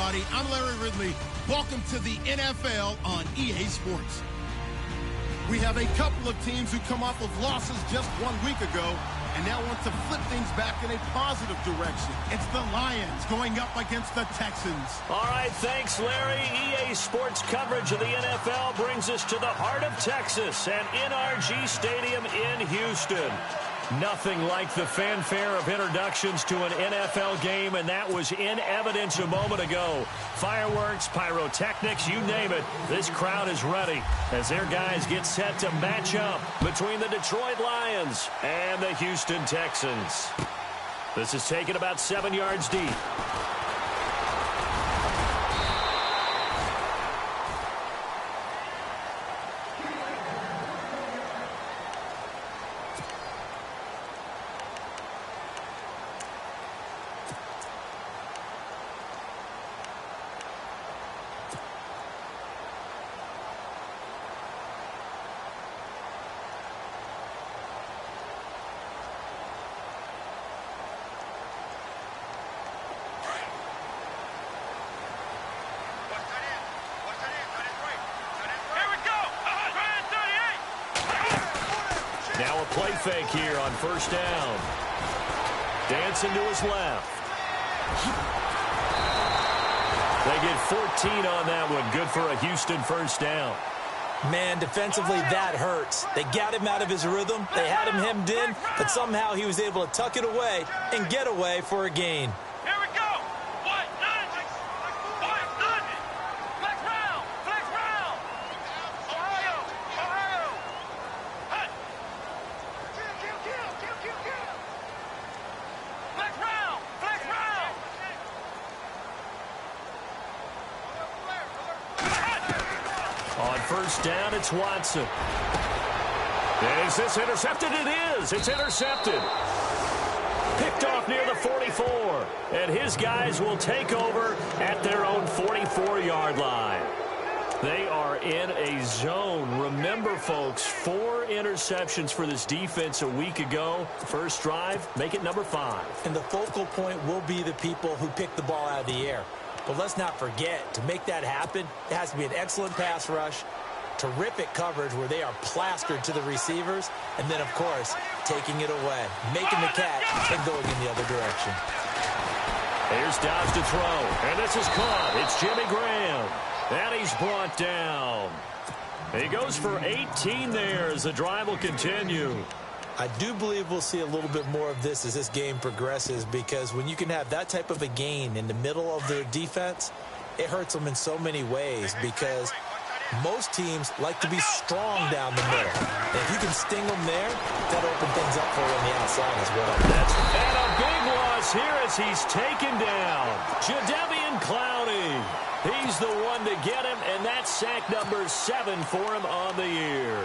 everybody. I'm Larry Ridley. Welcome to the NFL on EA Sports. We have a couple of teams who come off of losses just 1 week ago and now want to flip things back in a positive direction. It's the Lions going up against the Texans. All right, thanks, Larry. EA Sports coverage of the NFL brings us to the heart of Texas and NRG Stadium in Houston. Nothing like the fanfare of introductions to an NFL game, and that was in evidence a moment ago. Fireworks, pyrotechnics, you name it. This crowd is ready as their guys get set to match up between the Detroit Lions and the Houston Texans. This is taken about 7 yards deep. Now a play fake here on first down. Dancing to his left. They get 14 on that one. Good for a Houston first down. Man, defensively, that hurts. They got him out of his rhythm. They had him hemmed in, but somehow he was able to tuck it away and get away for a gain. First down, it's Watson. Is this intercepted? It is. It's intercepted. Picked off near the 44. And his guys will take over at their own 44-yard line. They are in a zone. Remember, folks, 4 interceptions for this defense a week ago. First drive, make it number 5. And the focal point will be the people who pick the ball out of the air. But let's not forget, to make that happen, it has to be an excellent pass rush, terrific coverage where they are plastered to the receivers, and then, of course, taking it away, making the catch, and going in the other direction. Here's Dobbs to throw, and this is caught. It's Jimmy Graham, and he's brought down. He goes for 18 there as the drive will continue. I do believe we'll see a little bit more of this as this game progresses, because when you can have that type of a gain in the middle of their defense, it hurts them in so many ways, because most teams like to be strong down the middle. And if you can sting them there, that'll open things up for you on the outside as well. And a big loss here as he's taken down. Jadeveon Clowney. He's the one to get him, and that's sack number 7 for him on the year.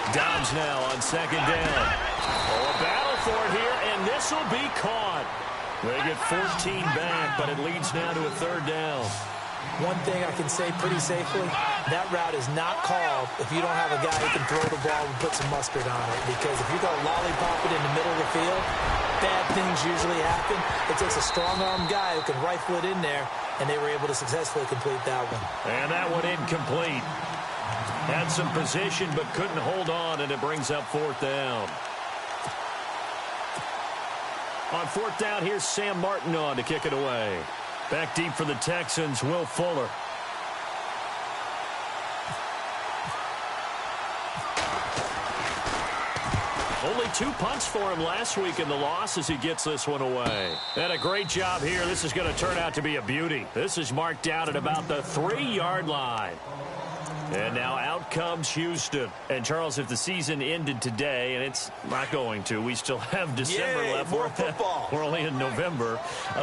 Dobbs now on second down. Oh, a battle for it here, and this will be caught. They get 14 back, but it leads now to a third down. One thing I can say pretty safely, that route is not called if you don't have a guy who can throw the ball and put some mustard on it. Because if you go lollipop it in the middle of the field, bad things usually happen. It takes a strong-arm guy who can rifle it in there, and they were able to successfully complete that one. And that one incomplete. Had some position but couldn't hold on, and it brings up fourth down. On fourth down, here's Sam Martin on to kick it away. Back deep for the Texans, Will Fuller. Only 2 punts for him last week in the loss as he gets this one away. And a great job here. This is going to turn out to be a beauty. This is marked down at about the 3-yard line. And now out comes Houston. And, Charles, if the season ended today, and it's not going to, we still have December left. More football. We're only in November.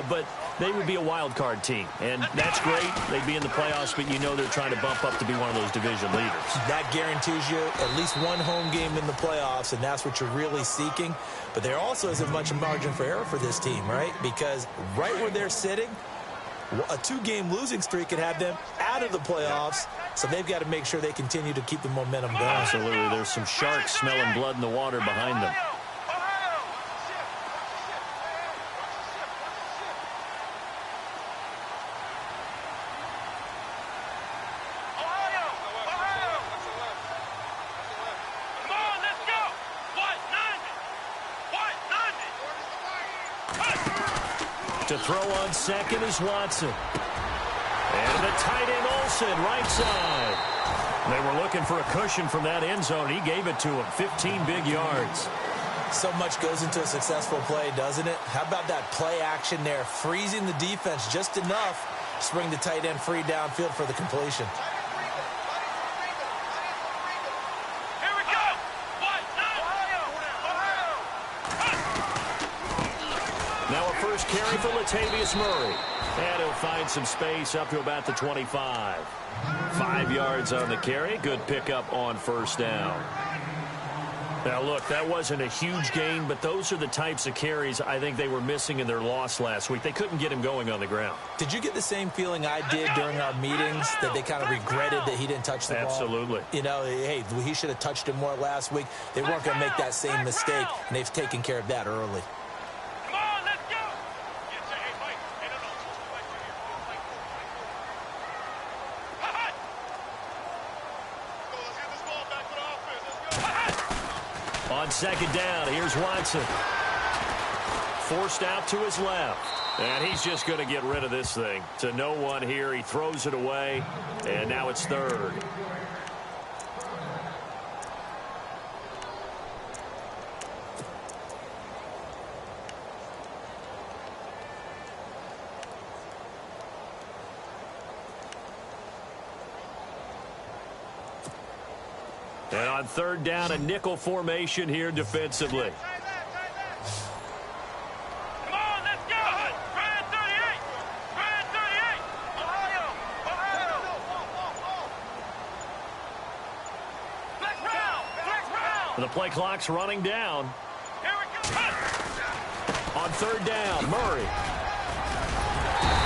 But they would be a wild card team. And that's great. They'd be in the playoffs, but you know they're trying to bump up to be one of those division leaders. That guarantees you at least one home game in the playoffs, and that's what you're really seeking. But there also isn't much margin for error for this team, right? Because right where they're sitting, A 2-game losing streak could have them out of the playoffs, so they've got to make sure they continue to keep the momentum going. Absolutely. There's some sharks smelling blood in the water behind them. To throw on second is Watson. And the tight end Olsen, right side. They were looking for a cushion from that end zone. He gave it to him. 15 big yards. So much goes into a successful play, doesn't it? How about that play action there? Freezing the defense just enough to bring the tight end free downfield for the completion. First carry for Latavius Murray. And he'll find some space up to about the 25. 5 yards on the carry. Good pickup on first down. Now, look, that wasn't a huge gain, but those are the types of carries I think they were missing in their loss last week. They couldn't get him going on the ground. Did you get the same feeling I did during our meetings, that they kind of regretted that he didn't touch the ball? Absolutely. You know, hey, he should have touched it more last week. They weren't going to make that same mistake, and they've taken care of that early. On second down, here's Watson. Forced out to his left. And he's just going to get rid of this thing. To no one here. He throws it away. And now it's third. And on third down, a nickel formation here defensively. Come on, let's go. Brad 38. Brad 38. Ohio. Flex round. Flex round. The play clock's running down. Here we go. On third down, Murray.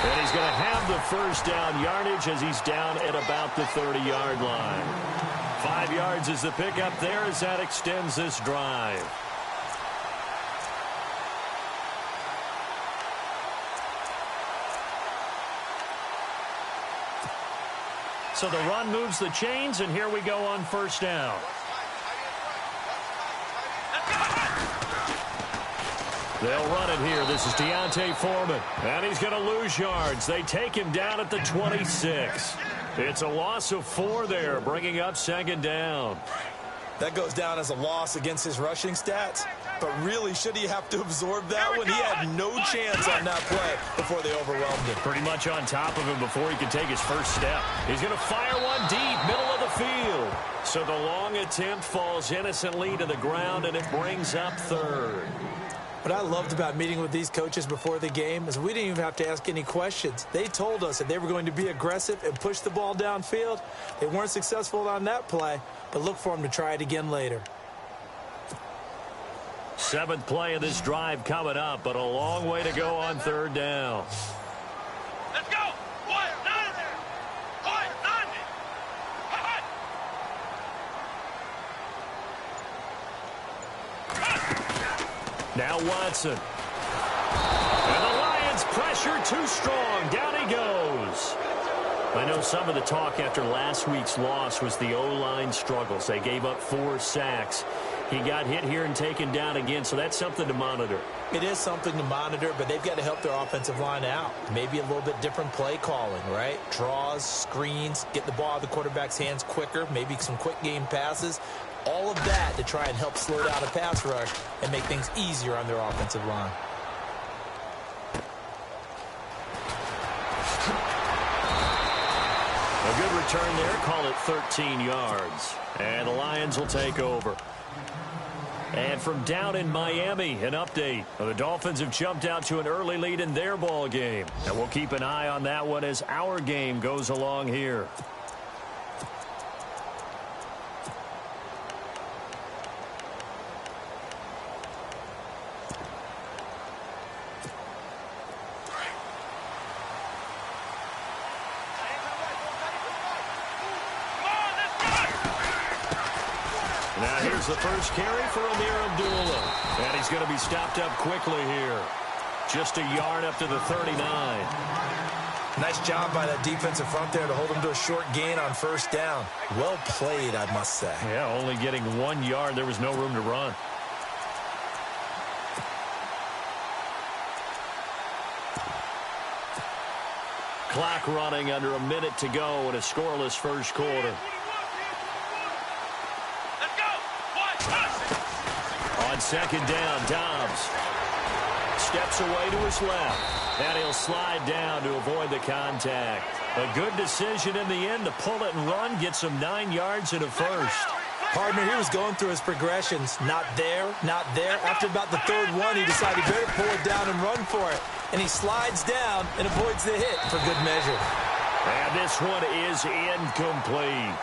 And he's going to have the first down yardage as he's down at about the 30-yard line. 5 yards is the pickup there as that extends this drive. So the run moves the chains, and here we go on first down. They'll run it here. This is Deontay Foreman. And he's going to lose yards. They take him down at the 26. It's a loss of 4 there, bringing up second down. That goes down as a loss against his rushing stats. But really, should he have to absorb that one? He had no chance on that play before they overwhelmed him. Pretty much on top of him before he could take his first step. He's going to fire one deep, middle of the field. So the long attempt falls innocently to the ground, and it brings up third. What I loved about meeting with these coaches before the game is we didn't even have to ask any questions. They told us that they were going to be aggressive and push the ball downfield. They weren't successful on that play, but look for them to try it again later. 7th play of this drive coming up, but a long way to go on third down. Let's go. What? Now Watson. And the Lions pressure too strong. Down he goes. I know some of the talk after last week's loss was the O-line struggles. They gave up 4 sacks. He got hit here and taken down again, so that's something to monitor. It is something to monitor, but they've got to help their offensive line out. Maybe a little bit different play calling, right? Draws, screens, get the ball out of the quarterback's hands quicker, maybe some quick game passes. All of that to try and help slow down a pass rush and make things easier on their offensive line. A good return there. Call it 13 yards. And the Lions will take over. And from down in Miami, an update. The Dolphins have jumped out to an early lead in their ball game. And we'll keep an eye on that one as our game goes along here. Now here's the first carry for Amir Abdullah. And he's going to be stopped up quickly here. Just a yard up to the 39. Nice job by that defensive front there to hold him to a short gain on first down. Well played, I must say. Yeah, only getting 1 yard. There was no room to run. Clock running under a minute to go in a scoreless first quarter. Let's go. On second down, Dobbs steps away to his left, and he'll slide down to avoid the contact. A good decision in the end to pull it and run, gets him 9 yards and a first. Partner, he was going through his progressions. Not there, not there. After about the third one, he decided he better pull it down and run for it. And he slides down and avoids the hit for good measure. And this one is incomplete.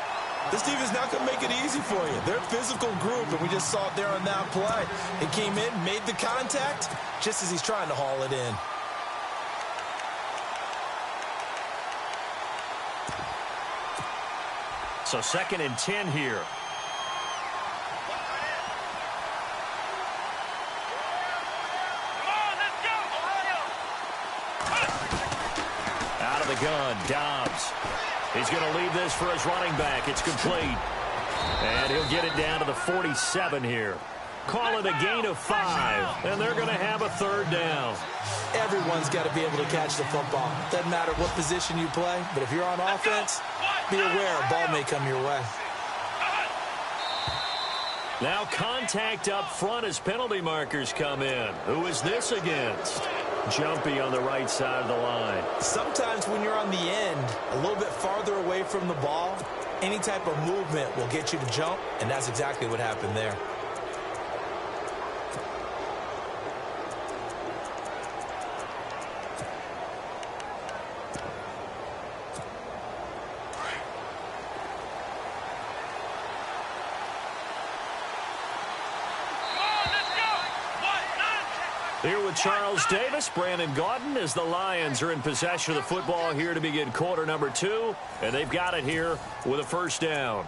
This defense is not going to make it easy for you. They're a physical group, and we just saw it there on that play. He came in, made the contact, just as he's trying to haul it in. So 2nd and 10 here. Out of the gun, Dobbs. He's going to leave this for his running back. It's complete. And he'll get it down to the 47 here. Call it a gain of 5, and they're going to have a 3rd down. Everyone's got to be able to catch the football. Doesn't matter what position you play, but if you're on offense, be aware a ball may come your way. Now contact up front as penalty markers come in. Who is this against? Jumpy on the right side of the line. Sometimes when you're on the end, a little bit farther away from the ball, any type of movement will get you to jump, and that's exactly what happened there. Here with Charles Davis, Brandon Gaudin, as the Lions are in possession of the football here to begin quarter number 2, and they've got it here with a 1st down.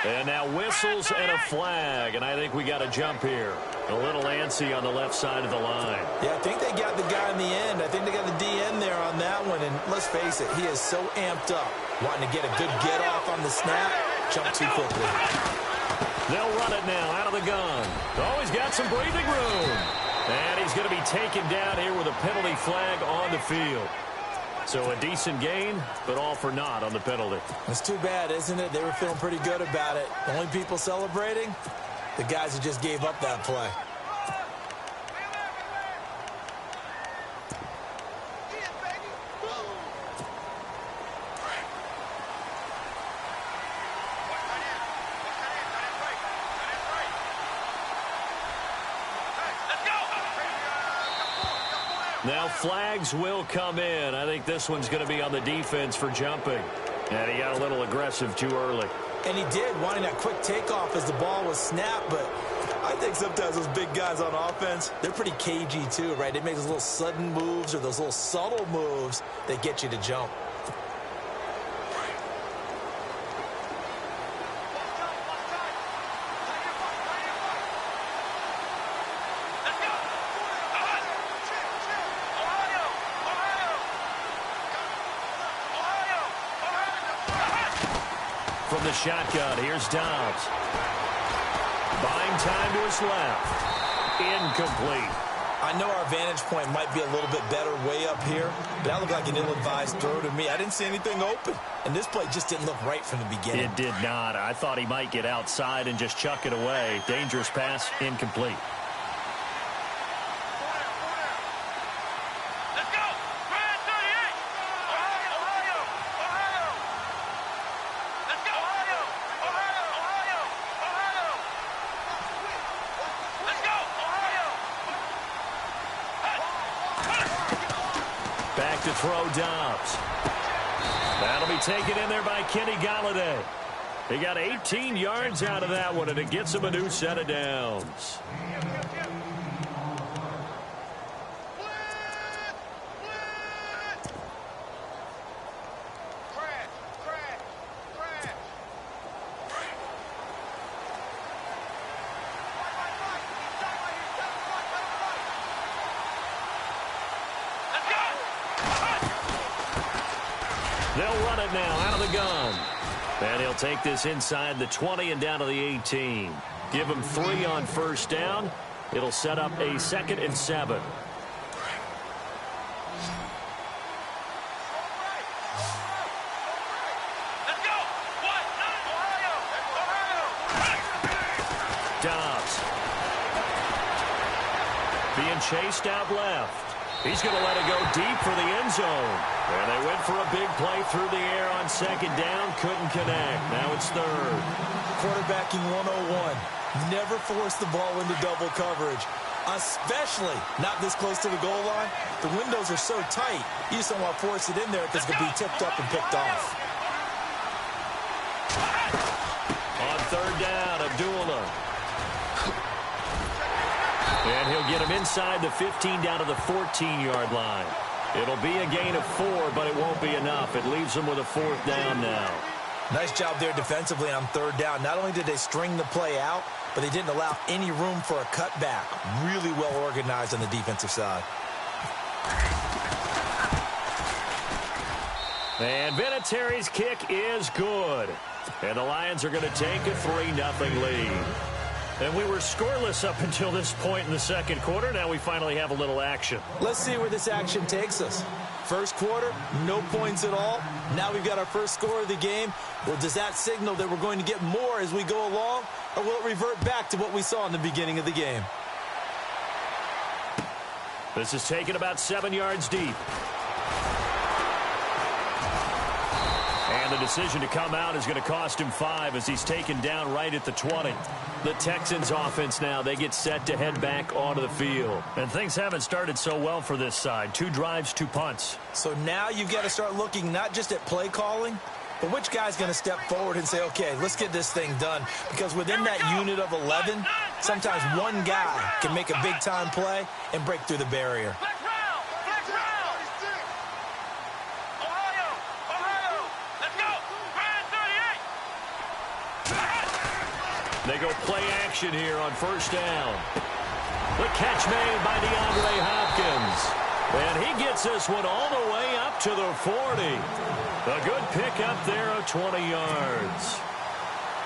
And now whistles and a flag, and I think we got a jump here. A little antsy on the left side of the line. Yeah, I think they got the guy in the end. I think they got the DN there on that one, and let's face it, he is so amped up, wanting to get a good get-off on the snap, jump too quickly. They'll run it now out of the gun. Oh, he's got some breathing room. And he's going to be taken down here with a penalty flag on the field. So a decent gain, but all for naught on the penalty. It's too bad, isn't it? They were feeling pretty good about it. The only people celebrating, the guys who just gave up that play. Now flags will come in. I think this one's going to be on the defense for jumping. And he got a little aggressive too early. And he did, wanting that quick takeoff as the ball was snapped. But I think sometimes those big guys on offense, they're pretty cagey too, right? They make those little sudden moves or those little subtle moves that get you to jump. From the shotgun, here's Dobbs. Buying time to his left. Incomplete. I know our vantage point might be a little bit better way up here, but that looked like an ill-advised throw to me. I didn't see anything open, and this play just didn't look right from the beginning. It did not. I thought he might get outside and just chuck it away. Dangerous pass, incomplete. Back to throw Dobbs. That'll be taken in there by Kenny Galladay. He got 18 yards out of that one, and it gets him a new set of downs. They'll run it now out of the gun. And he'll take this inside the 20 and down to the 18. Give him 3 on first down. It'll set up a 2nd and 7. Dobbs. Being chased out left. He's going to let it go deep for the end zone. And they went for a big play through the air on 2nd down. Couldn't connect. Now it's 3rd. Quarterbacking 101. Never force the ball into double coverage, especially not this close to the goal line. The windows are so tight, you just don't want to force it in there because it could be tipped up and picked off. On 3rd down, Abdullah. And he'll get him inside the 15 down to the 14-yard line. It'll be a gain of 4, but it won't be enough. It leaves him with a 4th down now. Nice job there defensively on 3rd down. Not only did they string the play out, but they didn't allow any room for a cutback. Really well organized on the defensive side. And Vinatieri's kick is good. And the Lions are going to take a 3-0 lead. And we were scoreless up until this point in the 2nd quarter. Now we finally have a little action. Let's see where this action takes us. First quarter, no points at all. Now we've got our first score of the game. Well, does that signal that we're going to get more as we go along? Or will it revert back to what we saw in the beginning of the game? This is taken about 7 yards deep. And the decision to come out is going to cost him 5 as he's taken down right at the 20. The Texans offense now, they get set to head back onto the field. And things haven't started so well for this side. 2 drives, 2 punts. So now you've got to start looking not just at play calling, but which guy's going to step forward and say, okay, let's get this thing done. Because within that unit of 11, sometimes one guy can make a big-time play and break through the barrier. They go play action here on 1st down. The catch made by DeAndre Hopkins. And he gets this one all the way up to the 40. A good pickup there of 20 yards.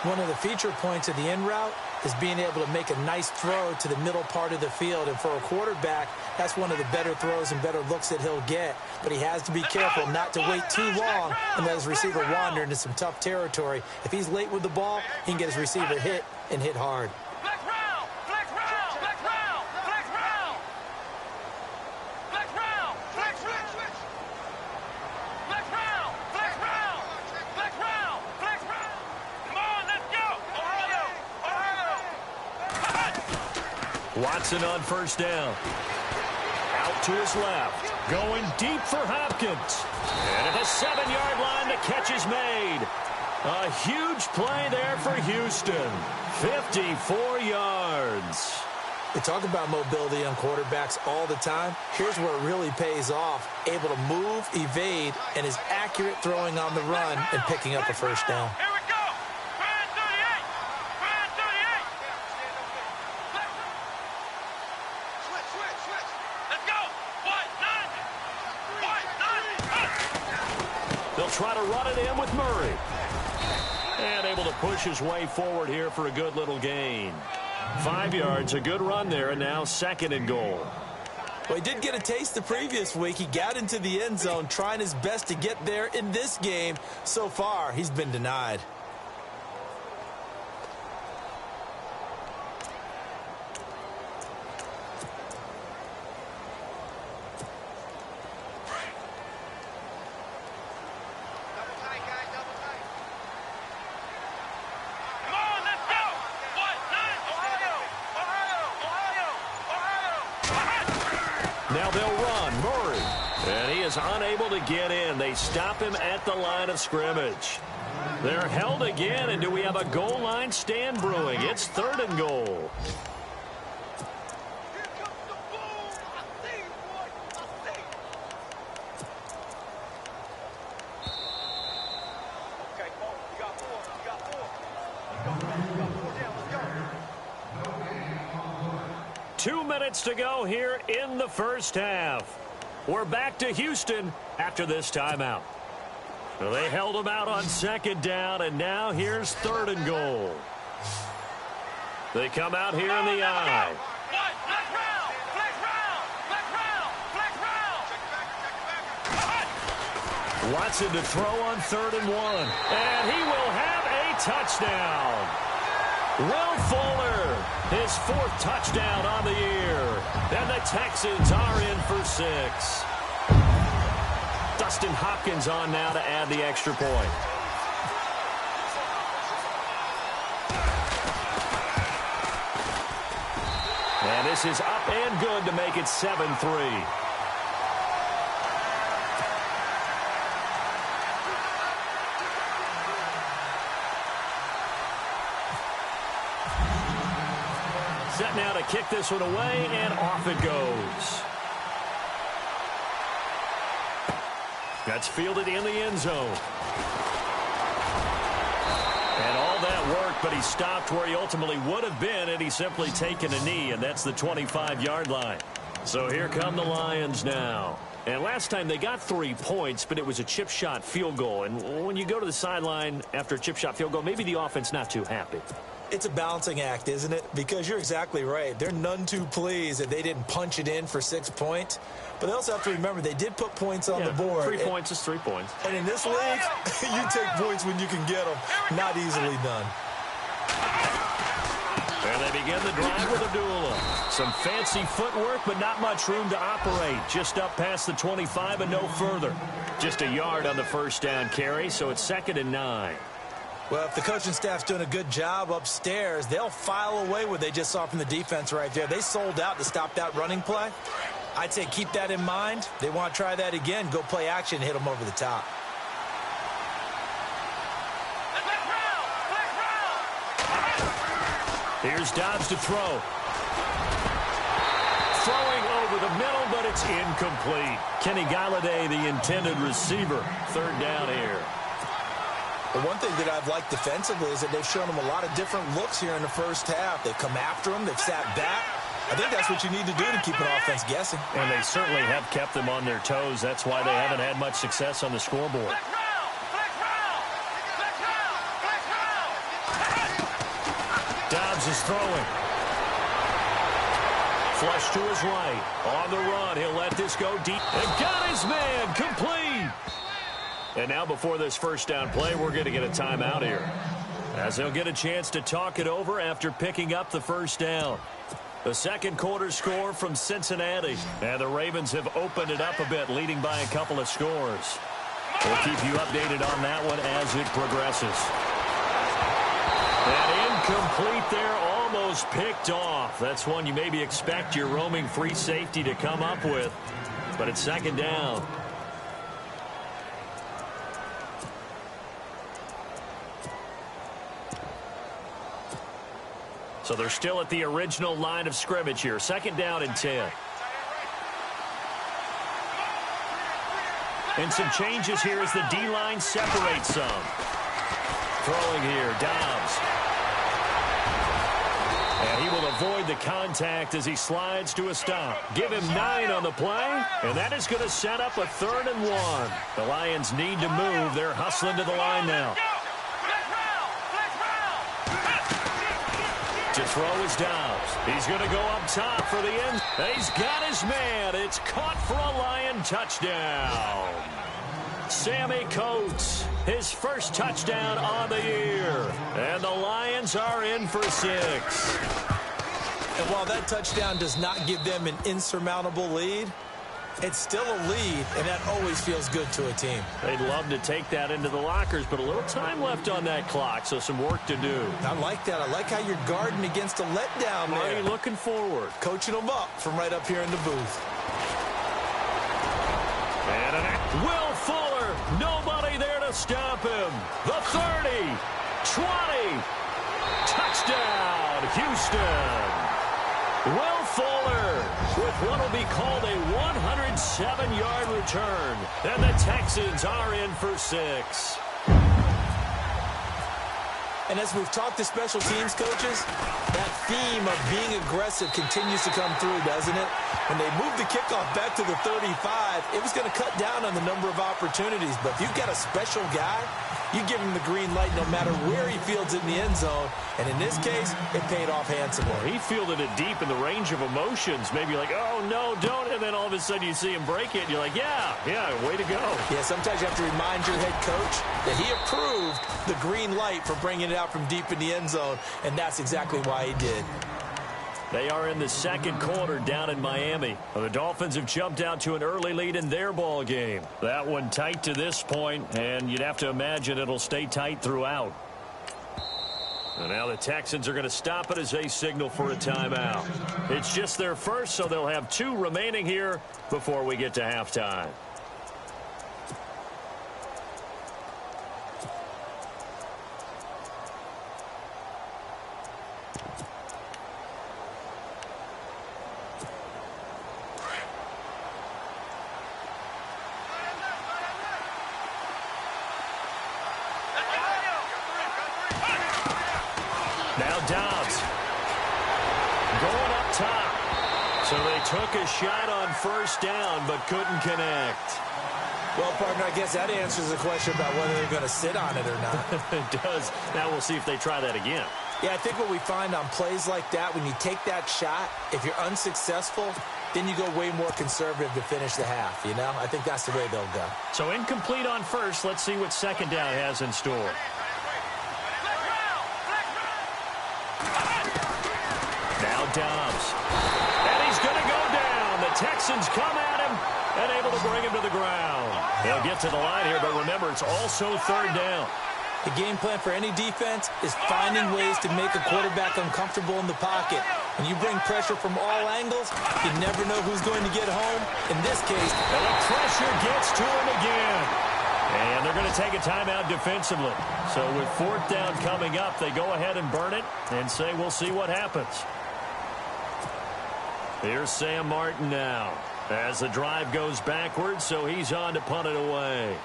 One of the feature points of the in route is being able to make a nice throw to the middle part of the field. And for a quarterback, that's one of the better throws and better looks that he'll get. But he has to be careful not to wait too long and let his receiver wander into some tough territory. If he's late with the ball, he can get his receiver hit and hit hard. Watson on 1st down. Out to his left. Going deep for Hopkins. And at the 7-yard line, the catch is made. A huge play there for Houston. 54 yards. We talk about mobility on quarterbacks all the time. Here's where it really pays off. Able to move, evade, and is accurate throwing on the run and picking up a 1st down. Try to run it in with Murray. And able to push his way forward here for a good little gain. 5 yards, a good run there, and now 2nd and goal. Well, he did get a taste the previous week. He got into the end zone trying his best to get there in this game. So far, he's been denied. Now they'll run. Murray And he is unable to get in. They stop him at the line of scrimmage. They're held again, and do we have a goal line stand brewing? It's 3rd and goal. Two minutes to go here in the first half. We're back to Houston after this timeout. So they held him out on 2nd down, and now here's 3rd and goal. They come out here in the I. Watson to throw on 3rd and 1. And he will have a touchdown. Will Fuller, his 4th touchdown on the year. And the Texans are in for 6. Dustin Hopkins on now to add the extra point. And this is up and good to make it 7-3. Set now to kick this one away, and off it goes. That's fielded in the end zone. And all that worked, but he stopped where he ultimately would have been had he simply taken a knee, and that's the 25-yard line. So here come the Lions now. And last time they got 3 points, but it was a chip shot field goal. And when you go to the sideline after a chip shot field goal, maybe the offense not too happy. It's a balancing act, isn't it? Because you're exactly right. They're none too pleased that they didn't punch it in for 6 points. But they also have to remember they did put points on the board. 3 points is 3 points. And in this league, you take points when you can get them. Not easily done. And they begin the drive with a duel. Some fancy footwork, but not much room to operate. Just up past the 25 and no further. Just a yard on the first down carry, so it's 2nd and 9. Well, if the coaching staff's doing a good job upstairs, they'll file away what they just saw from the defense right there. They sold out to stop that running play. I'd say keep that in mind. They want to try that again. Go play action, hit them over the top. Here's Dobbs to throw. Throwing over the middle, but it's incomplete. Kenny Galladay, the intended receiver. 3rd down here. The one thing that I've liked defensively is that they've shown them a lot of different looks here in the first half. They've come after them. They've sat back. I think that's what you need to do to keep an offense guessing. And they certainly have kept them on their toes. That's why they haven't had much success on the scoreboard. Dobbs is throwing. Flush to his right. On the run. He'll let this go deep. And got his man. Complete. And now before this first down play, we're going to get a timeout here, as they'll get a chance to talk it over after picking up the first down. The second quarter score from Cincinnati. And the Ravens have opened it up a bit, leading by a couple of scores. We'll keep you updated on that one as it progresses. And incomplete there, almost picked off. That's one you maybe expect your roaming free safety to come up with. But it's 2nd down. So they're still at the original line of scrimmage here. 2nd down and 10. And some changes here as the D-line separates some. Throwing here, Dobbs. And he will avoid the contact as he slides to a stop. Give him 9 on the play, and that is going to set up a 3rd and 1. The Lions need to move. They're hustling to the line now. To throw is Dobbs. He's going to go up top for the end. He's got his man. It's caught for a Lion touchdown. Sammy Coates, his first touchdown on the year. And the Lions are in for 6. And while that touchdown does not give them an insurmountable lead, it's still a lead, and that always feels good to a team. They'd love to take that into the lockers, but a little time left on that clock, so some work to do. I like that. I like how you're guarding against a letdown there. Already looking forward. Coaching them up from right up here in the booth. Will Fuller, nobody there to stop him. The 30, 20, touchdown, Houston. Will Fuller with what will be called a 107-yard return. And the Texans are in for 6. And as we've talked to special teams coaches, that theme of being aggressive continues to come through, doesn't it? When they moved the kickoff back to the 35, it was going to cut down on the number of opportunities. But if you've got a special guy, you give him the green light no matter where he fields it in the end zone. And in this case, it paid off handsomely. He fielded it deep in the range of emotions. Maybe like, oh, no, don't. And then all of a sudden you see him break it. And you're like, yeah, way to go. Yeah, sometimes you have to remind your head coach that he approved the green light for bringing it out from deep in the end zone. And that's exactly why he did. They are in the second quarter down in Miami. The Dolphins have jumped out to an early lead in their ball game. That one tight to this point, and you'd have to imagine it'll stay tight throughout. And now the Texans are going to stop it as they signal for a timeout. It's just their first, so they'll have 2 remaining here before we get to halftime. Now Dobbs going up top. So they took a shot on first down but couldn't connect. Well, partner, I guess that answers the question about whether they're going to sit on it or not. It does. Now we'll see if they try that again. Yeah, I think what we find on plays like that, when you take that shot, if you're unsuccessful, then you go way more conservative to finish the half, you know? I think that's the way they'll go. So incomplete on first. Let's see what second down has in store. Now Dobbs. And he's going to go down. The Texans come at him and able to bring him to the ground. They'll get to the line here, but remember, it's also third down. The game plan for any defense is finding ways to make a quarterback uncomfortable in the pocket. When you bring pressure from all angles, you never know who's going to get home. In this case, and the pressure gets to him again. And they're going to take a timeout defensively. So with fourth down coming up, they go ahead and burn it and say we'll see what happens. Here's Sam Martin now as the drive goes backwards, so he's on to punt it away.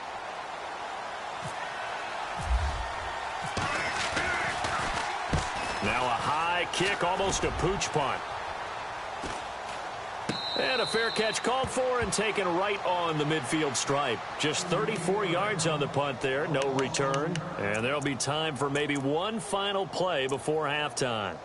Now a high kick, almost a pooch punt. And a fair catch called for and taken right on the midfield stripe. Just 34 yards on the punt there, no return. And there'll be time for maybe one final play before halftime.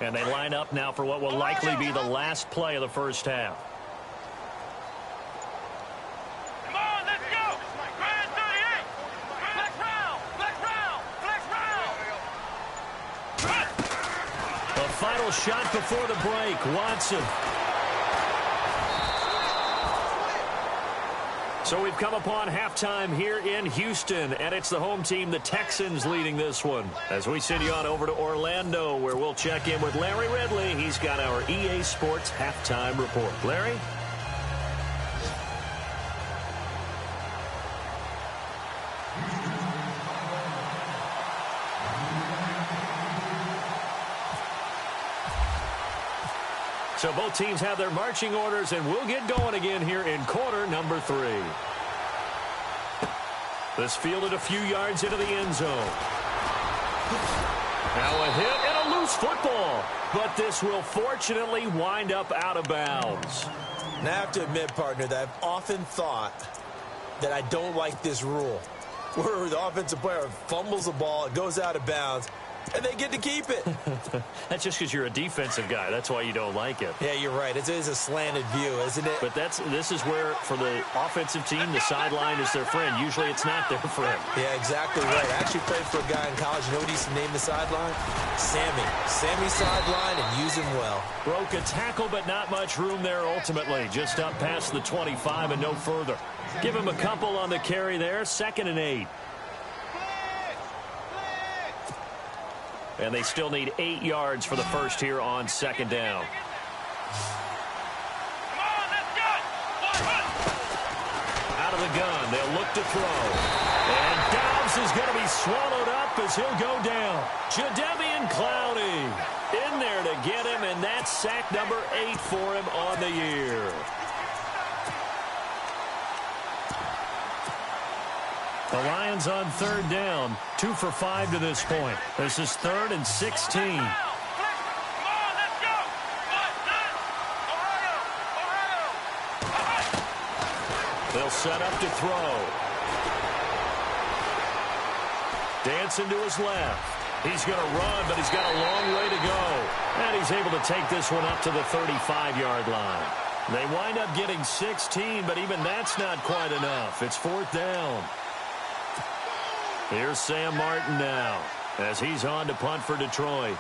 And they line up now for what will likely be the last play of the first half. Come on, let's go! Grand 38! Flex round! Flex round! Flex round! The final shot before the break, Watson. So we've come upon halftime here in Houston, and it's the home team, the Texans, leading this one. As we send you on over to Orlando, where we'll check in with Larry Ridley. He's got our EA Sports halftime report. Larry? So both teams have their marching orders, and we'll get going again here in quarter number 3. This fielded a few yards into the end zone. Now a hit and a loose football, but this will fortunately wind up out of bounds. Now I have to admit, partner, that I've often thought that I don't like this rule, where the offensive player fumbles the ball, it goes out of bounds, and they get to keep it. That's just because you're a defensive guy. That's why you don't like it. Yeah, you're right. It is a slanted view, isn't it? But this is where, for the offensive team, the sideline is their friend. Usually it's not their friend. Yeah, exactly right. I actually played for a guy in college. You know what he used to name the sideline? Sammy. Sammy sideline, and use him well. Broke A tackle, but not much room there ultimately. Just up past the 25 and no further. Give him a couple on the carry there. 2nd and 8. And they still need 8 yards for the first here on 2nd down. Out of the gun, they'll look to throw. And Dobbs is going to be swallowed up as he'll go down. Jadeveon Clowney in there to get him, and that's sack number 8 for him on the year. The Lions on 3rd down, 2 for 5 to this point. This is 3rd and 16. They'll set up to throw. Dancing to his left. He's going to run, but he's got a long way to go. And he's able to take this one up to the 35-yard line. They wind up getting 16, but even that's not quite enough. It's 4th down. Here's Sam Martin now as he's on to punt for Detroit.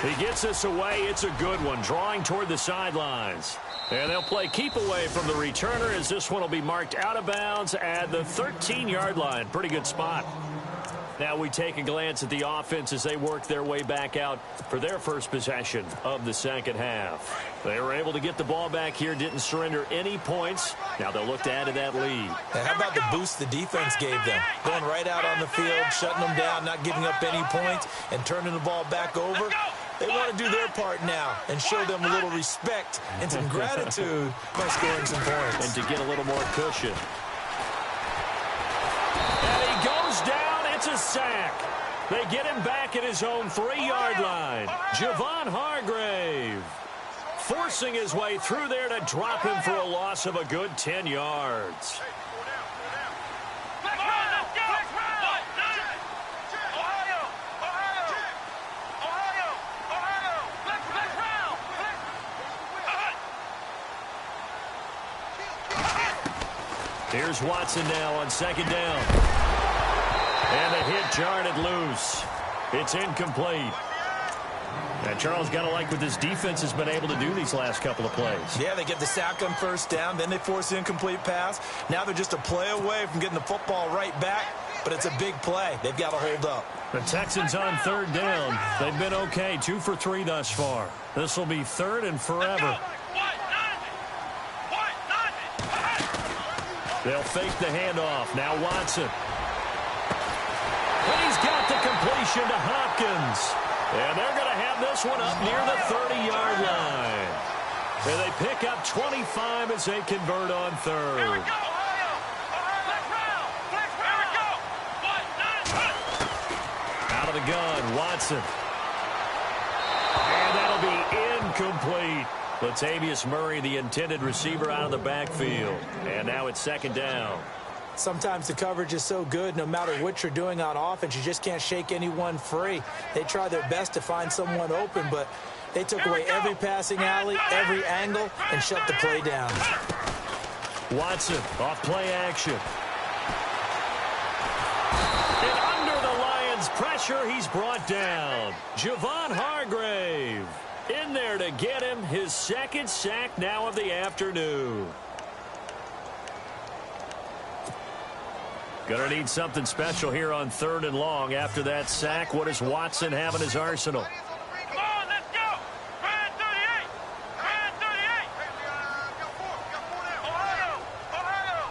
He gets this away. It's a good one, drawing toward the sidelines. And they'll play keep away from the returner as this one will be marked out of bounds at the 13-yard line. Pretty good spot. Now we take a glance at the offense as they work their way back out for their first possession of the 2nd half. They were able to get the ball back here, didn't surrender any points. Now they'll look to add to that lead. And how about the boost the defense gave them? Going right out on the field, shutting them down, not giving up any points, and turning the ball back over. They want to do their part now and show them a little respect and some gratitude by scoring some points. And to get a little more cushion. And he goes down. It's a sack. They get him back at his own 3-yard line. Javon Hargrave forcing his way through there to drop him for a loss of a good 10 yards. Here's Watson now on 2nd down. And the hit jarred it loose. It's incomplete. And Charles, got to like what this defense has been able to do these last couple of plays. Yeah, they get the sack on 1st down, then they force the incomplete pass. Now they're just a play away from getting the football right back, but it's a big play. They've got to hold up. The Texans on 3rd down. They've been okay, 2 for 3 thus far. This will be 3rd and forever. They'll fake the handoff. Now Watson. And he's got the completion to Hopkins. And they're going to have this one up near the 30-yard line. And they pick up 25 as they convert on 3rd. Out of the gun, Watson. And that'll be incomplete. Latavius Murray, the intended receiver, out of the backfield. And now it's 2nd down. Sometimes the coverage is so good, no matter what you're doing on offense, you just can't shake anyone free. They try their best to find someone open, but they took away every passing alley, every angle, and shut the play down. Watson off play action. And under the Lions' pressure, he's brought down. Javon Hargrave in there to get him his 2nd sack now of the afternoon. Gonna need something special here on 3rd and long. After that sack, what does Watson have in his arsenal? Come on, let's go! Brand 38! Brand 38! Ohio! Ohio!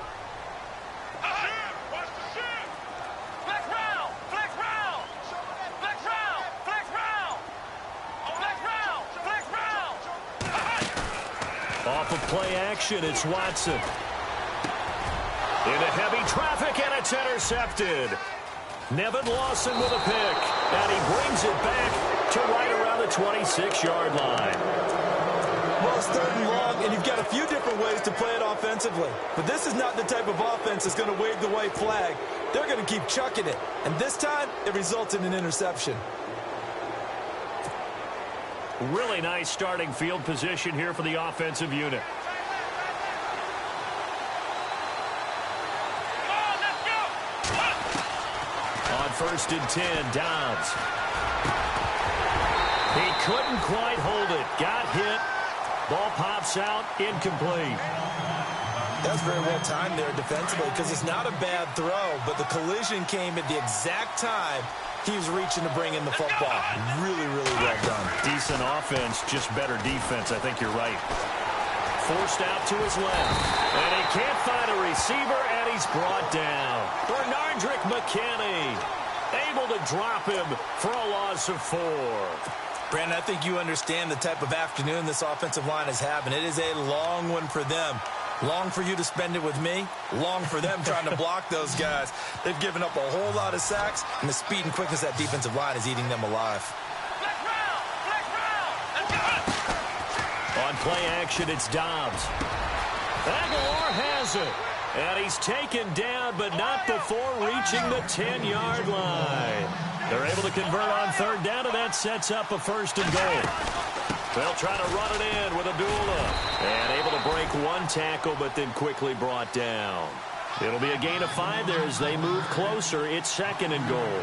Watch the shoot! Flex round! Flex round! Flex round! Flex round! Flex round! Flex round! Off of play action, it's Watson. Into heavy traffic, and it's intercepted. Nevin Lawson with a pick, and he brings it back to right around the 26-yard line. ball is 3rd and long, and you've got a few different ways to play it offensively. But this is not the type of offense that's going to wave the white flag. They're going to keep chucking it. And this time, it results in an interception. Really nice starting field position here for the offensive unit. On 1st and 10, Dobbs. He couldn't quite hold it. Got hit. Ball pops out. Incomplete. That's very well timed there defensively because it's not a bad throw, but the collision came at the exact time he was reaching to bring in the football. Really, really well done. Decent offense, just better defense. I think you're right. Forced out to his left. And he can't find a receiver, and he's brought down. Bernardrick McKinney able to drop him for a loss of 4. Brandon, I think you understand the type of afternoon this offensive line is having. It is a long one for them. Long for you to spend it with me. Long for them trying to block those guys. They've given up a whole lot of sacks, and the speed and quickness of that defensive line is eating them alive. On play action, it's Dobbs. Aguilar has it. And he's taken down, but not before reaching the 10-yard line. They're able to convert on 3rd down, and that sets up a 1st and goal. They'll try to run it in with Abdullah. And able to break 1 tackle, but then quickly brought down. It'll be a gain of 5 there as they move closer. It's 2nd and goal.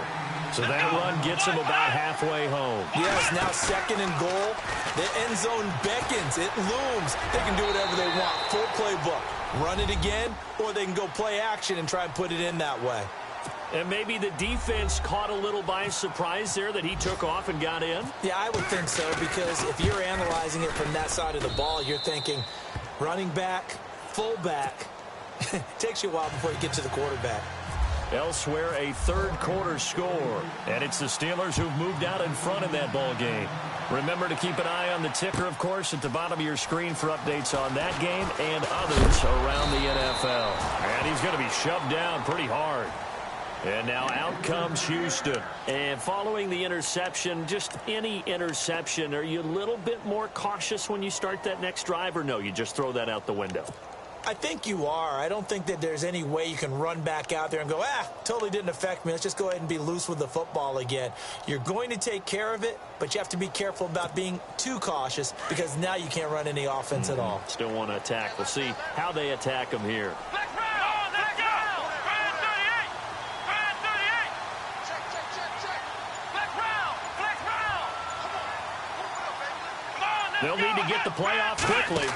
So that run gets them about halfway home. Yes, now 2nd and goal. The end zone beckons. It looms. They can do whatever they want. Full playbook. Run it again, or they can go play action and try and put it in that way. And maybe the defense caught a little by surprise there that he took off and got in? Yeah, I would think so, because if you're analyzing it from that side of the ball, you're thinking running back, fullback. It takes you a while before you get to the quarterback. Elsewhere, a 3rd quarter score. And it's the Steelers who've moved out in front in that ball game. Remember to keep an eye on the ticker, of course, at the bottom of your screen for updates on that game and others around the NFL. And he's going to be shoved down pretty hard. And now out comes Houston. And following the interception, just any interception, are you a little bit more cautious when you start that next drive, or no, you just throw that out the window? I think you are. I don't think that there's any way you can run back out there and go, totally didn't affect me. Let's just go ahead and be loose with the football again. You're going to take care of it, but you have to be careful about being too cautious because now you can't run any offense at all. Still want to attack. We'll see how they attack them here. They'll need to get the play off quickly.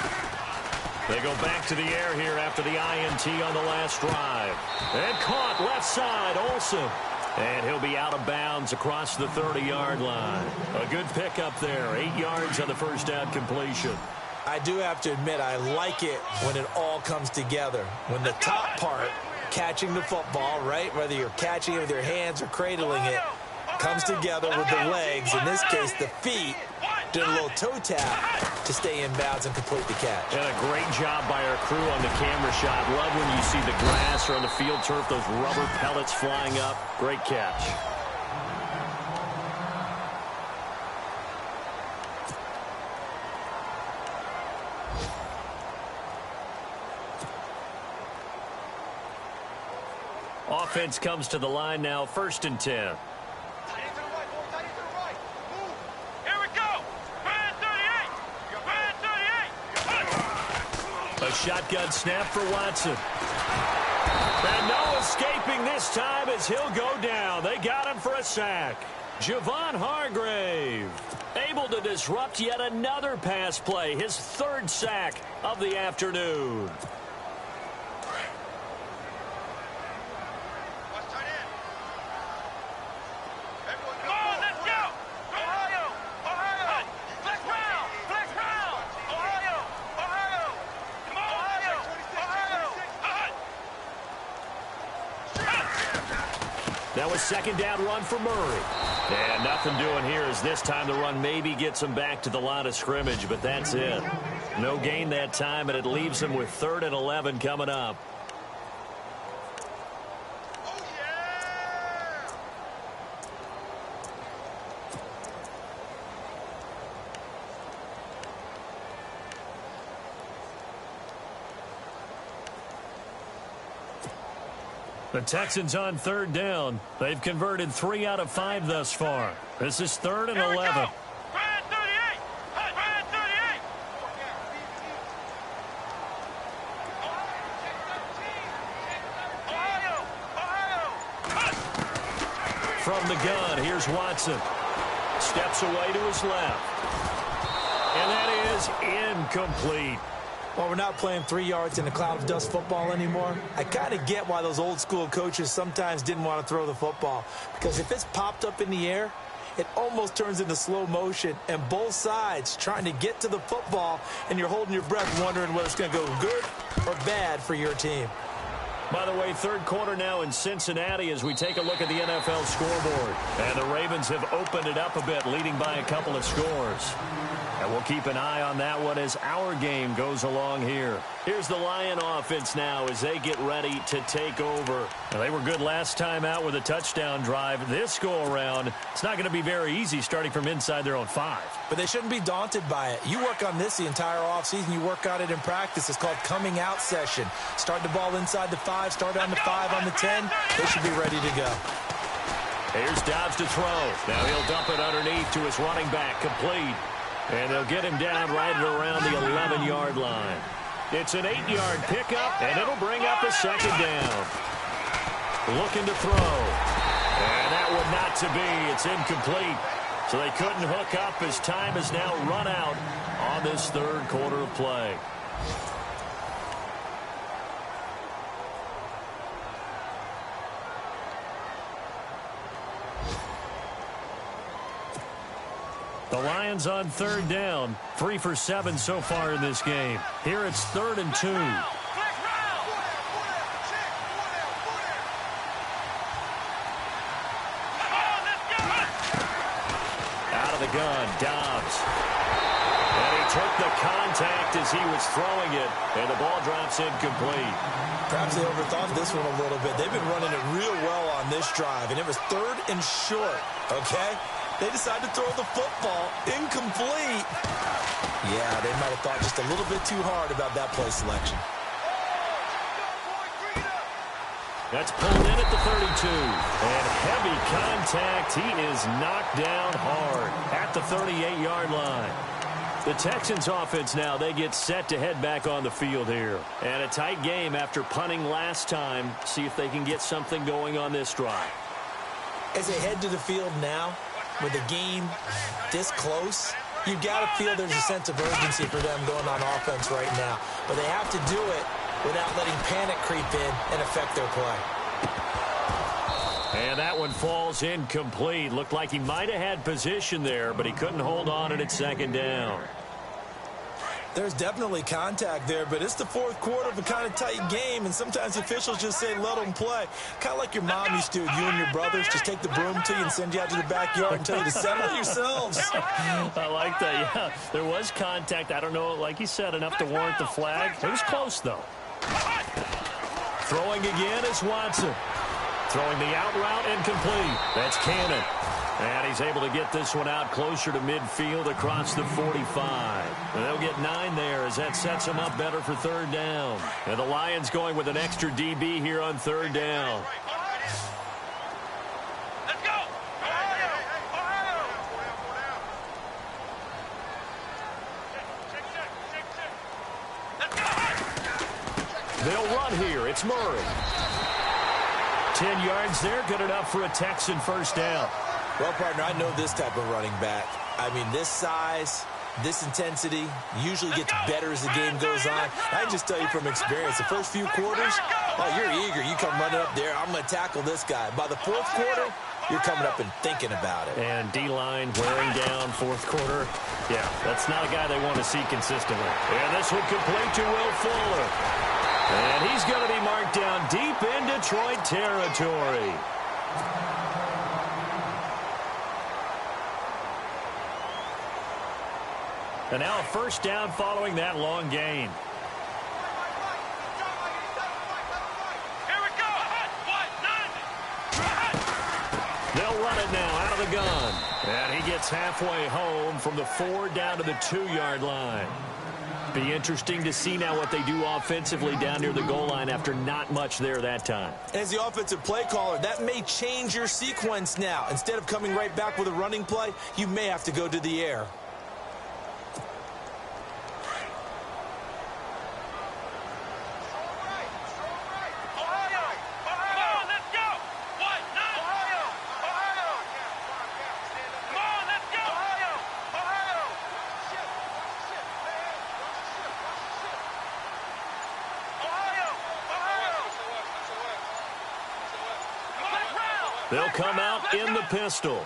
They go back to the air here after the INT on the last drive. And caught left side, Olsen. And he'll be out of bounds across the 30-yard line. A good pickup there. 8 yards on the first down completion. I do have to admit, I like it when it all comes together. When the top part, catching the football, right, whether you're catching it with your hands or cradling it, comes together with the legs, in this case the feet, doing a little toe tap to stay in bounds and complete the catch. And a great job by our crew on the camera shot. Love when you see the grass or on the field turf, those rubber pellets flying up. Great catch. Offense comes to the line now, 1st and 10. A shotgun snap for Watson. And no escaping this time as he'll go down. They got him for a sack. Javon Hargrave able to disrupt yet another pass play. His 3rd sack of the afternoon. That was 2nd down run for Murray. And nothing doing here as this time the run maybe gets him back to the line of scrimmage, but that's it. No gain that time, and it leaves him with 3rd and 11 coming up. The Texans on third down. They've converted 3 out of 5 thus far. This is 3rd and 11. From the gun, here's Watson. Steps away to his left. And that is incomplete. Well, we're not playing 3 yards in a cloud of dust football anymore. I kind of get why those old school coaches sometimes didn't want to throw the football. Because if it's popped up in the air, it almost turns into slow motion. And both sides trying to get to the football, and you're holding your breath wondering whether it's going to go good or bad for your team. By the way, third quarter now in Cincinnati as we take a look at the NFL scoreboard. And the Ravens have opened it up a bit, leading by a couple of scores. And we'll keep an eye on that one as our game goes along here. Here's the Lion offense now as they get ready to take over. Now, they were good last time out with a touchdown drive. This go-around, it's not going to be very easy starting from inside their own 5. But they shouldn't be daunted by it. You work on this the entire offseason. You work on it in practice. It's called coming out session. Start the ball inside the 5, start on the 5, on the 10. They should be ready to go. Here's Dobbs to throw. Now he'll dump it underneath to his running back, complete. And they'll get him down right around the 11-yard line. It's an 8-yard pickup, and it'll bring up a second down. Looking to throw. And that one not to be. It's incomplete. So they couldn't hook up as time is now run out on this third quarter of play. The Lions on third down, 3 for 7 so far in this game. Here it's 3rd and 2. Out of the gun, Dobbs. And he took the contact as he was throwing it, and the ball drops incomplete. Perhaps they overthought this one a little bit. They've been running it real well on this drive, and it was 3rd and short, okay? They decided to throw the football incomplete. Yeah, they might have thought just a little bit too hard about that play selection. That's pulled in at the 32. And heavy contact. He is knocked down hard at the 38-yard line. The Texans offense now, they get set to head back on the field here. And a tight game after punting last time. See if they can get something going on this drive. As they head to the field now, with the game this close, you've got to feel there's a sense of urgency for them going on offense right now. But they have to do it without letting panic creep in and affect their play. And that one falls incomplete. Looked like he might have had position there, but he couldn't hold on at second down. There's definitely contact there, but it's the fourth quarter of a kind of tight game, and sometimes officials just say, let them play. Kind of like your mom used to with you and your brothers. Just take the broom to you and send you out to the backyard and tell you to settle it yourselves. I like that, yeah. There was contact. I don't know, like you said, enough to warrant the flag. It was close, though. Throwing again is Watson. Throwing the out route incomplete. That's Cannon. And he's able to get this one out closer to midfield across the 45. And they'll get 9 there as that sets them up better for third down. And the Lions going with an extra DB here on third down. Let's go! They'll run here. It's Murray. 10 yards there. Good enough for a Texan first down. Well, partner, I know this type of running back. I mean, this size, this intensity usually gets better as the game goes on. I can just tell you from experience, the first few quarters, oh, you're eager. You come running up there, I'm going to tackle this guy. By the fourth quarter, you're coming up and thinking about it. And D-line wearing down fourth quarter. Yeah, that's not a guy they want to see consistently. And this one complete to Will Fuller. And he's going to be marked down deep in Detroit territory. And now a first down following that long gain. Here we go! They'll run it now out of the gun. And he gets halfway home from the 4 down to the 2-yard line. Be interesting to see now what they do offensively down near the goal line after not much there that time. As the offensive play caller, that may change your sequence now. Instead of coming right back with a running play, you may have to go to the air. They'll come out in the pistol.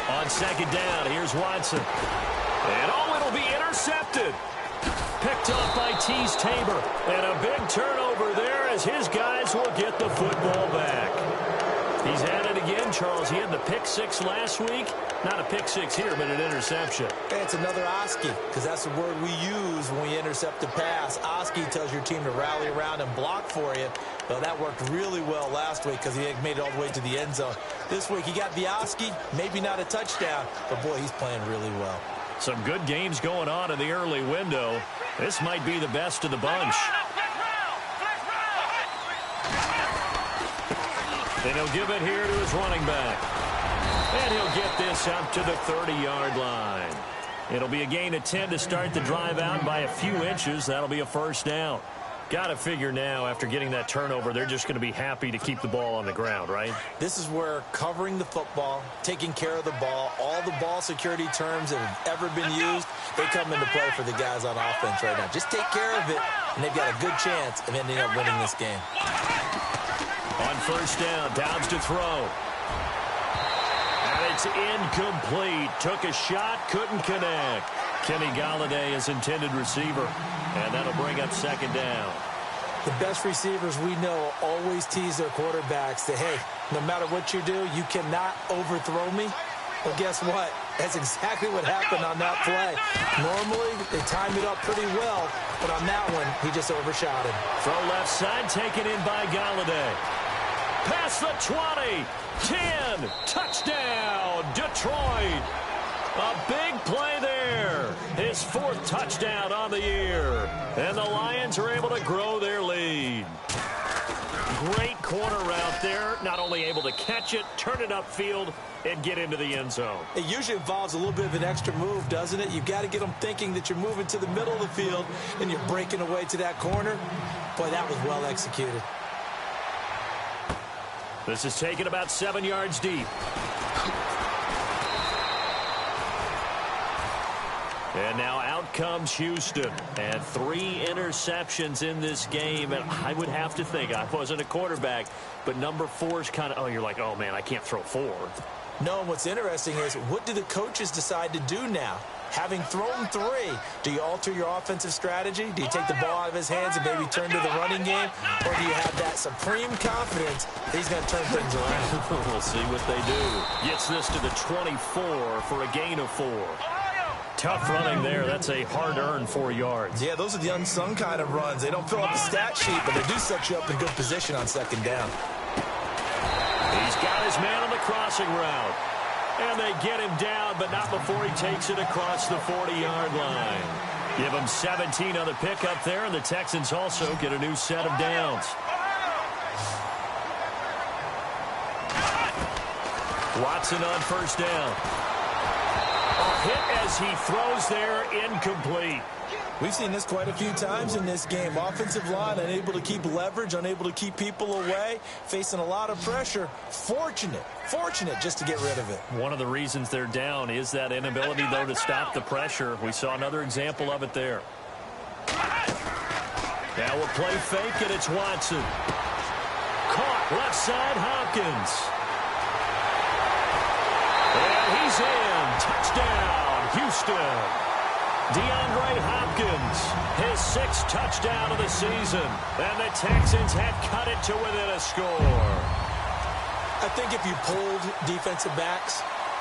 On second down, here's Watson. And it'll be intercepted. Picked off by Tease Tabor. And a big turnover there as his guys will get the football back. He's at it again, Charles. He had the pick six last week. Not a pick six here, but an interception. Hey, it's another Oski, because that's the word we use when we intercept a pass. Oski tells your team to rally around and block for you. Well, that worked really well last week because he made it all the way to the end zone. This week, he got the Oski, maybe not a touchdown, but, boy, he's playing really well. Some good games going on in the early window. This might be the best of the bunch. And he'll give it here to his running back. And he'll get this out to the 30-yard line. It'll be a gain of 10 to start the drive out by a few inches. That'll be a first down. Got to figure now, after getting that turnover, they're just going to be happy to keep the ball on the ground, right? This is where covering the football, taking care of the ball, all the ball security terms that have ever been used, they come into play for the guys on offense right now. Just take care of it, and they've got a good chance of ending up winning this game. On first down, Downs to throw. And it's incomplete. Took a shot, couldn't connect. Kenny Galladay is intended receiver, and that'll bring up second down. The best receivers we know always tease their quarterbacks that, hey, no matter what you do, you cannot overthrow me. Well, guess what? That's exactly what happened on that play. Normally, they timed it up pretty well, but on that one, he just overshot him. Throw left side, taken in by Galladay. Past the 20, 10, touchdown, Detroit. A big play there. His fourth touchdown on the year. And the Lions are able to grow their lead. Great corner route there. Not only able to catch it, turn it upfield, and get into the end zone. It usually involves a little bit of an extra move, doesn't it? You've got to get them thinking that you're moving to the middle of the field and you're breaking away to that corner. Boy, that was well executed. This is taken about 7 yards deep. And now out comes Houston. And 3 interceptions in this game. And I would have to think, I wasn't a quarterback, but number 4 is kind of, you're like, oh, man, I can't throw 4. No, what's interesting is, what do the coaches decide to do now? Having thrown 3, do you alter your offensive strategy? Do you take the ball out of his hands and maybe turn to the running game? Or do you have that supreme confidence that he's going to turn things around? We'll see what they do. Gets this to the 24 for a gain of 4. Tough running there. That's a hard-earned 4 yards. Yeah, those are the unsung kind of runs. They don't fill up the stat sheet, but they do set you up in good position on second down. He's got his man on the crossing route. And they get him down, but not before he takes it across the 40-yard line. Give him 17 on the pickup there, and the Texans also get a new set of downs. Watson on first down. A hit as he throws there, incomplete. We've seen this quite a few times in this game. Offensive line unable to keep leverage, unable to keep people away, facing a lot of pressure. Fortunate just to get rid of it. One of the reasons they're down is that inability, though, to stop the pressure. We saw another example of it there. Now we'll play fake, and it's Watson. Caught left side, Hopkins. And he's in. Touchdown, Houston. DeAndre Hopkins, his 6th touchdown of the season. And the Texans had cut it to within a score. I think if you pulled defensive backs,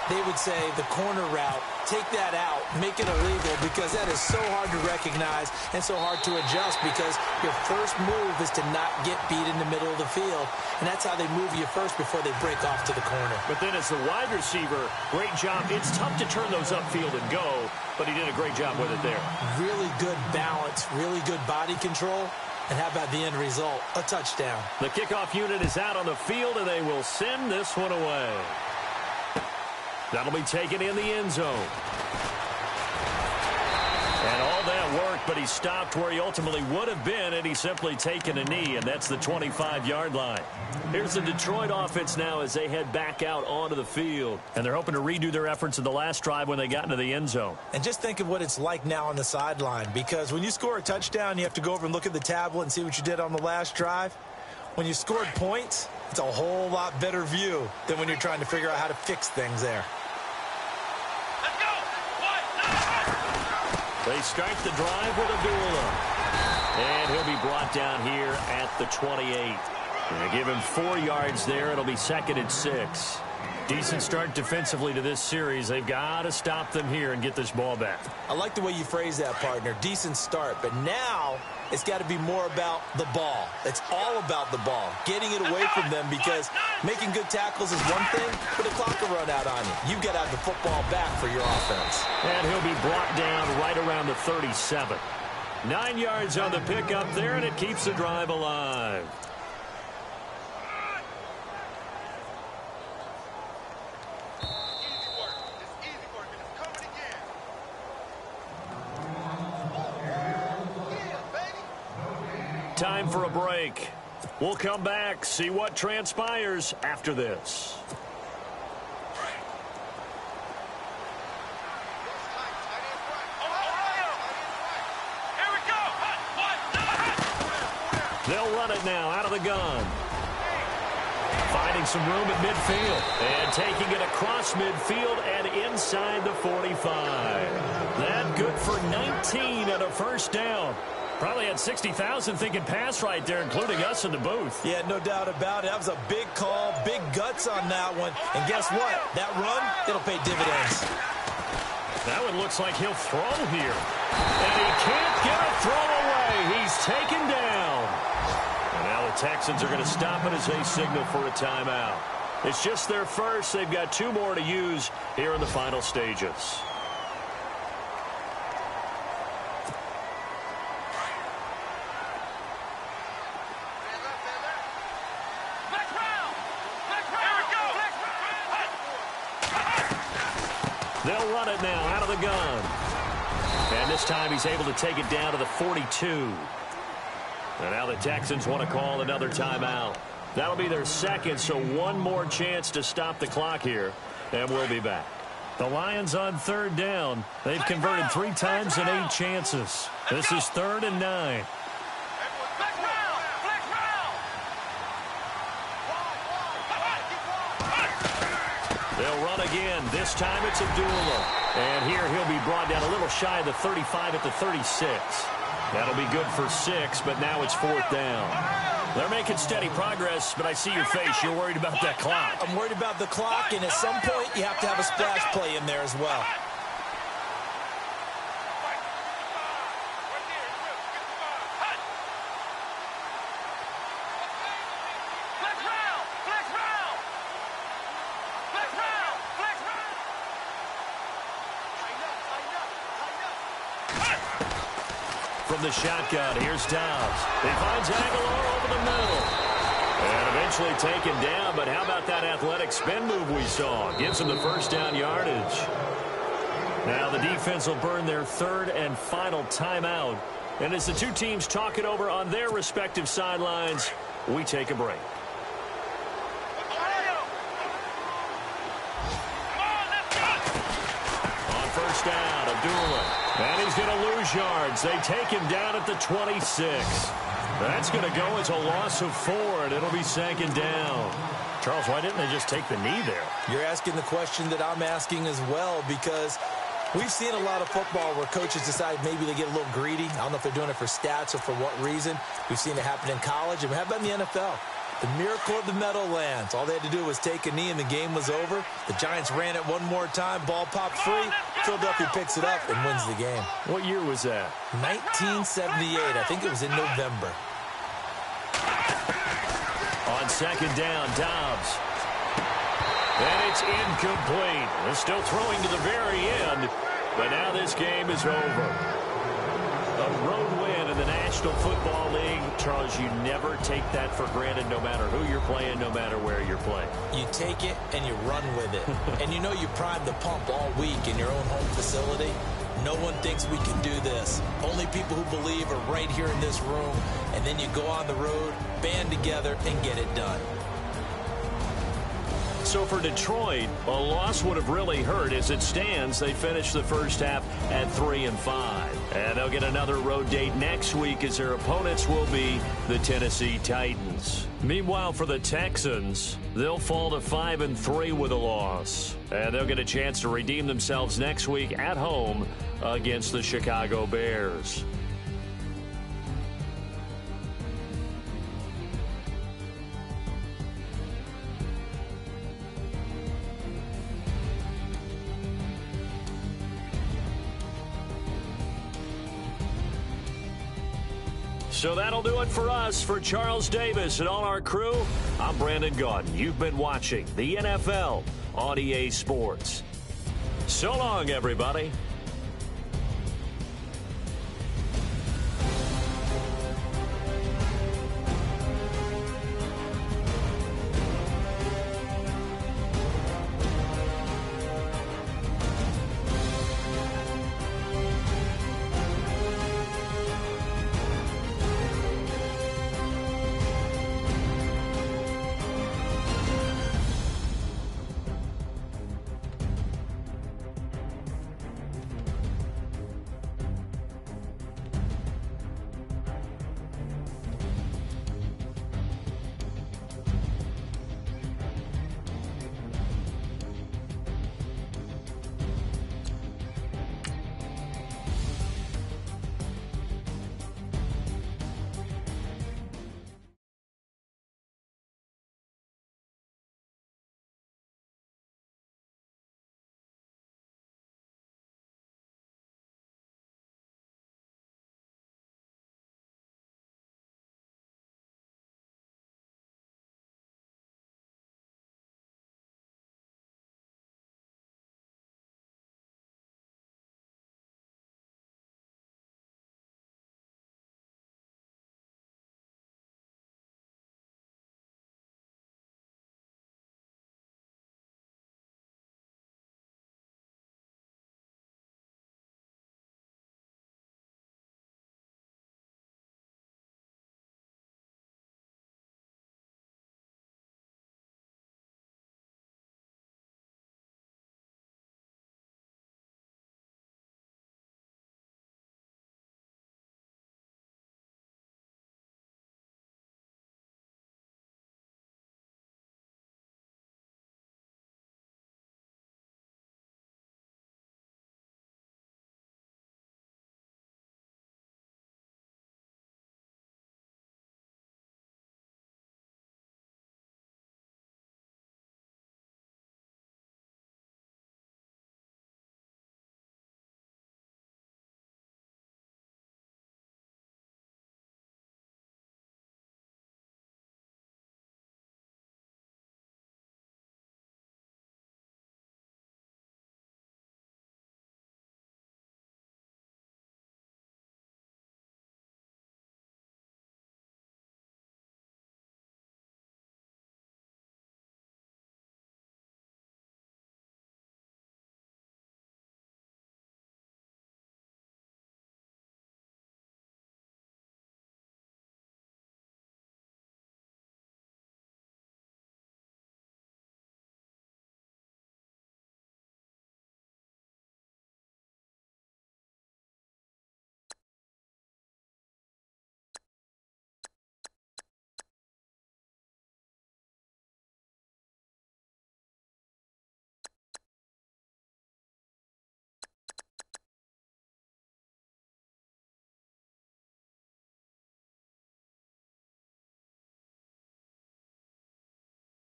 they would say the corner route, take that out, make it illegal, because that is so hard to recognize and so hard to adjust, because your first move is to not get beat in the middle of the field, and that's how they move you first before they break off to the corner. But then as the wide receiver, great job. It's tough to turn those upfield and go, but he did a great job with it there. Really good balance, really good body control, and how about the end result? A touchdown. The kickoff unit is out on the field, and they will send this one away. That'll be taken in the end zone. And all that worked, but he stopped where he ultimately would have been, and he's simply taken a knee, and that's the 25-yard line. Here's the Detroit offense now as they head back out onto the field. And they're hoping to redo their efforts in the last drive when they got into the end zone. And just think of what it's like now on the sideline, because when you score a touchdown, you have to go over and look at the tablet and see what you did on the last drive. When you scored points, it's a whole lot better view than when you're trying to figure out how to fix things there. They start the drive with Abdullah. And he'll be brought down here at the 28. They give him 4 yards there. It'll be 2nd and 6. Decent start defensively to this series. They've got to stop them here and get this ball back. I like the way you phrase that, partner. Decent start. But now it's got to be more about the ball. It's all about the ball. Getting it away from them, because making good tackles is one thing, but the clock will run out on you. You've got to have the football back for your offense. And he'll be brought down right around the 37. 9 yards on the pickup there, and it keeps the drive alive. Time for a break. We'll come back, see what transpires after this. They'll run it now out of the gun. Finding some room at midfield. And taking it across midfield and inside the 45. That good for 19 and a first down. Probably had 60,000 thinking pass right there, including us in the booth. Yeah, no doubt about it. That was a big call, big guts on that one. And guess what? That run, it'll pay dividends. That one looks like he'll throw here. And he can't get a throw away. He's taken down. And now the Texans are going to stop it as they signal for a timeout. It's just their first. They've got 2 more to use here in the final stages. They'll run it now out of the gun. And this time he's able to take it down to the 42. And now the Texans want to call another timeout. That'll be their second, so 1 more chance to stop the clock here. And we'll be back. The Lions on 3rd down. They've converted 3 times in 8 chances. This is 3rd and 9. They'll run again. This time it's Abdullah. And here he'll be brought down a little shy of the 35 at the 36. That'll be good for 6, but now it's 4th down. They're making steady progress, but I see your face. You're worried about that clock. I'm worried about the clock, and at some point you have to have a splash play in there as well. From the shotgun, here's Dobbs. He finds Aguilar over the middle. And eventually taken down, but how about that athletic spin move we saw? Gives him the first down yardage. Now the defense will burn their 3rd and final timeout. And as the 2 teams talk it over on their respective sidelines, we take a break. On first down, Abdullah. And he's going to lose yards. They take him down at the 26. That's going to go as a loss of 4, and it'll be 2nd down. Charles, why didn't they just take the knee there? You're asking the question that I'm asking as well, because we've seen a lot of football where coaches decide maybe they get a little greedy. I don't know if they're doing it for stats or for what reason. We've seen it happen in college, and how about in the NFL? The miracle of the Meadowlands. All they had to do was take a knee and the game was over. The Giants ran it one more time. Ball popped free. Philadelphia picks it up and wins the game. What year was that? 1978. I think it was in November. On second down, Dobbs. And it's incomplete. They're still throwing to the very end, but now this game is over. A road win in the National Football League. Charles, you never take that for granted no matter who you're playing, no matter where you're playing. You take it and you run with it. And you know you primed the pump all week in your own home facility. No one thinks we can do this. Only people who believe are right here in this room. And then you go on the road, band together, and get it done. So for Detroit, a loss would have really hurt. As it stands, they finished the first half at 3-5. And they'll get another road date next week as their opponents will be the Tennessee Titans. Meanwhile, for the Texans, they'll fall to 5-3 with a loss. And they'll get a chance to redeem themselves next week at home against the Chicago Bears. So that'll do it for us. For Charles Davis and all our crew, I'm Brandon Gaudin. You've been watching the NFL on EA Sports. So long, everybody.